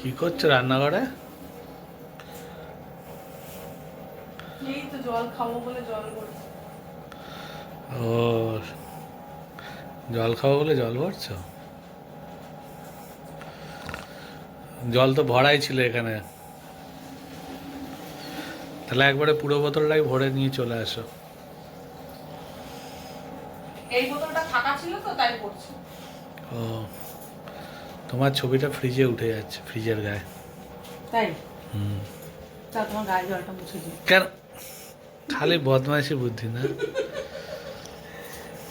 কি করছো রান্নাঘরে? এই তো জল খাবো বলে জল ভরছি। ও, জল খাবো বলে জল ভরছো? জল তো ভরাই ছিল এখানে। তাহলে একবারে পুরো বোতলটাই ভরে নিয়ে চলে আসো। এই বোতলটা ফাঁকা ছিল তো তাই ভরছি। ও, তোমার ছবিটা ফ্রিজে উঠে যাচ্ছে, ফ্রিজের গায়ে। তাই? হুম। তা তোমার গায়ে জলটা মুছে দিই। কেন? খালি বদমাইশি বুদ্ধি না?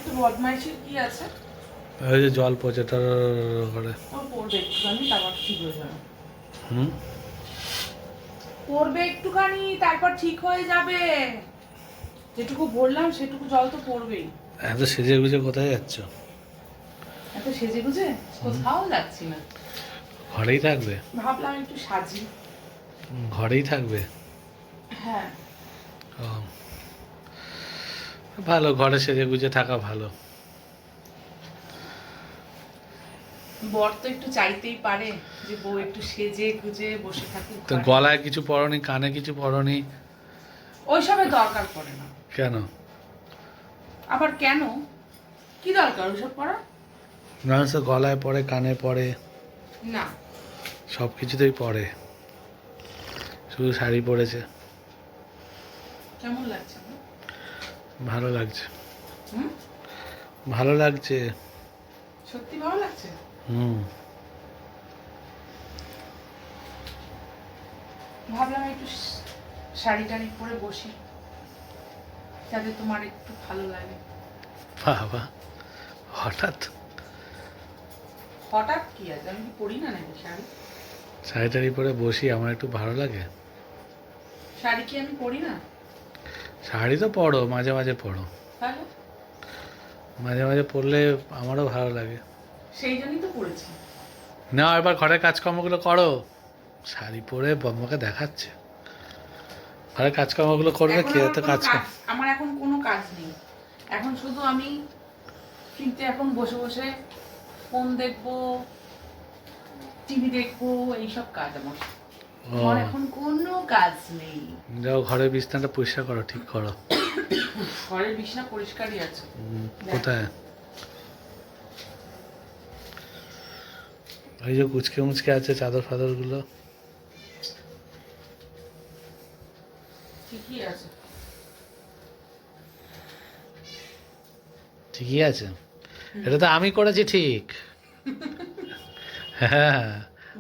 তো বদমাইশির কি আছে? ওই যে জল পচে টর করে। ও পড়বে একটুখানি তারপর ঠিক হয়ে যাবে। হুম। পড়বে একটুখানি তারপর ঠিক হয়ে যাবে। যেটুকু ভরলাম সেটুকু জল তো পড়বেই। এত সেজে গুজে কোথায় যাচ্ছ? এত সেজে গুজে কোথাও যাচ্ছি না। ঘরেই থাকবে? ভাবলাম একটু সাজি। ঘরেই থাকবে? হ্যাঁ। ও, ভালো, ঘরে সেজে গুজে থাকা ভালো। বর তো একটু চাইতেই পারে যে বউ একটু সেজে গুজে বসে থাকুক তো ঘরে। গলায় কিছু পরনি, কানে কিছু পরনি? ওইসবের দরকার পড়ে না। কেন? আবার কেন? কি দরকার ওইসব পড়া? মানুষ তো গলায় পরে, কানে পরে, না। সব কিছুতেই পরে। শুধু শাড়ি পরেছে। কেমন লাগছে না? ভালো লাগছে। হুম? ভালো লাগছে। সত্যি ভালো লাগছে? হুম। ভাবলাম একটু শাড়ি টাড়ি পরে বসি যাতে তোমার একটু ভালো লাগে। বাবা, হঠাৎ? হঠাৎ কি আছে, আমি কি পরি না নাকি শাড়ি? শাড়ি টাড়ি পরে বসি, আমার একটু ভালো লাগে। শাড়ি কি আমি পরি না? শাড়ি তো পরো, মাঝে মাঝে পরো। তাহলে মাঝে মাঝে পরলে আমারও ভালো লাগে। সেই জন্যই তো পরেছি। না, এবার ঘরের কাজকর্মগুলো করো। শাড়ি পরে বম্মাকে দেখাচ্ছে। ঘরের কাজকর্মগুলো করবে, এখন কে আমার এত কোনো কাজ? কাজ, আমার এখন কোনো কাজ নেই। এখন শুধু আমি ফ্রিতে এখন বসে বসে ফোন দেখবো, টিভি দেখবো, এইসব কাজ আমার। ও, আমার এখন কোনো কাজ নেই। যাও ঘরের বিছনাটা পরিষ্কার করো, ঠিক করো। ঘরের বিছানা পরিষ্কারই আছে। দেখ। কোথায়? ওই যে কুচকে মুচকে আছে চাদর ফাদর গুলো। ঠিকই আছে। ঠিকই আছে? এটা তো আমি করেছি ঠিক। হ্যাঁ।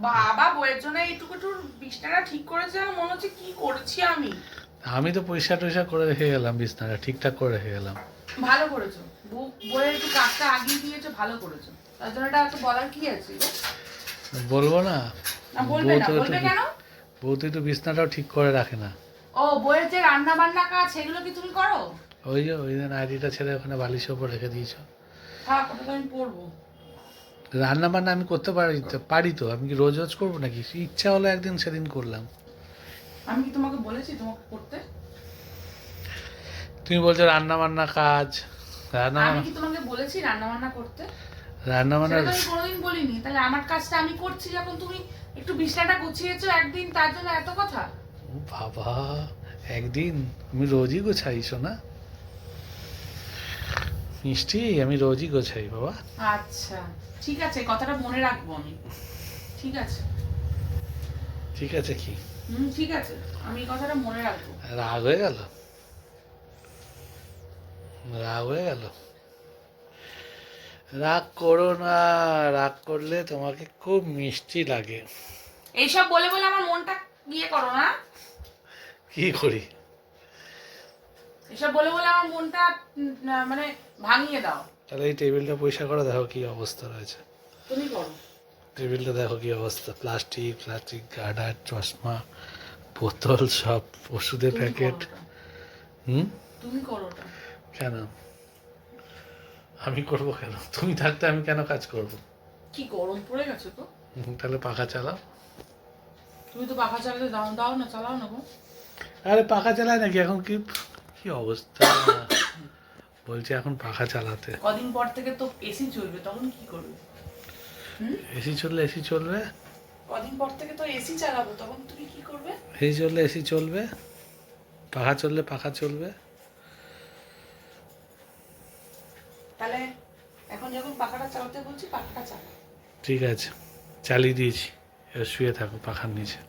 বাবা, বইয়ের জন্য এইটুকু বিছানাটা ঠিক করেছে, আমার মনে হচ্ছে কি করেছি আমি। আমি তো পরিষ্কার টরিষ্কার করে রেখে গেলাম, বিছনাটা ঠিকঠাক করে রেখে গেলাম। ভালো করেছো। বইয়ের একটু কাজটা আগিয়ে দিয়েছো, ভালো করেছো। তার জন্য এটা এত বলার কি আছে গো? বলবো না? না বলবে না, বলবে কেন? বউ তো একটু বিছনাটাও ঠিক করে রাখে না। ও, বইয়ের যে রান্না বান্না কাজ সেগুলো কি তুমি করো? ওই যে ওই দিন আইডিটা ছেড়ে ওখানে বালিশের ওপর রেখে দিয়েছ। থাক, ওটা তো আমি পড়বো। রান্না বান্না আমি করতে পারি তো, আমি কি রোজ রোজ করবো নাকি? ইচ্ছা হলো একদিন, সেদিন করলাম। আমি কি তোমাকে বলেছি তোমাকে করতে? তুমি বলছো রান্না বান্না কাজ। রান্না আমি বান্না, কি তোমাকে বলেছি রান্না বান্না করতে? রান্না বান্না। সেটা তো আমি কোনোদিন বলিনি। তাহলে আমার কাজটা আমি করছি যখন তুমি একটু বিছানাটা গুছিয়েছো একদিন, তার জন্য এত কথা? ও বাবা, একদিন? আমি রোজই গোছাই সোনা। মিষ্টি, আমি রোজই গোছাই বাবা। আচ্ছা, ঠিক আছে, কথাটা মনে রাখবো আমি। ঠিক আছে। ঠিক আছে কি? ঠিক আছে, আমি এই কথাটা মনে রাখবো। রাগ হয়ে গেল? রাগ হয়ে গেল? রাগ করো না। রাগ করলে তোমাকে খুব মিষ্টি লাগে। এইসব বলে বলে আমার মনটা ইয়ে করো না। কি করি? এসব বলে বলে আমার মনটা মানে ভাঙিয়ে দাও। তাহলে এই টেবিলটা পরিষ্কার করে দেখো কি অবস্থা রয়েছে। তুমি করো। টেবিলটা দেখো কি অবস্থা, প্লাস্টিক প্লাস্টিক, গার্ডার, চশমা, বোতল, সব ওষুধের তুমি প্যাকেট। করো ওটা। হুম? তুমি করো ওটা। কেন? আমি করবো কেন? তুমি থাকতে আমি কেন কাজ করবো? কি গরম পড়ে গেছে তো। তাহলে পাখা চালাও। তুমি তো পাখা চালাতে দাও দাও না, চালাও না গো। আরে পাখা চালায় নাকি এখন? কি কি অবস্থা! বলছি এখন পাখা চালাতে। কদিন পর থেকে তো এসি চলবে, তখন কি করবে? হুম? এসি চললে এসি চলবে। কদিন পর থেকে তো এসি চালাবো, তখন তুমি কি করবে? এসি চললে এসি চলবে, পাখা চললে পাখা চলবে। তাহলে এখন যখন পাখাটা চালাতে বলছি, পাখাটা চালা। ঠিক আছে, চালিয়ে দিয়েছি, এবার শুয়ে থাকো পাখার নিচে।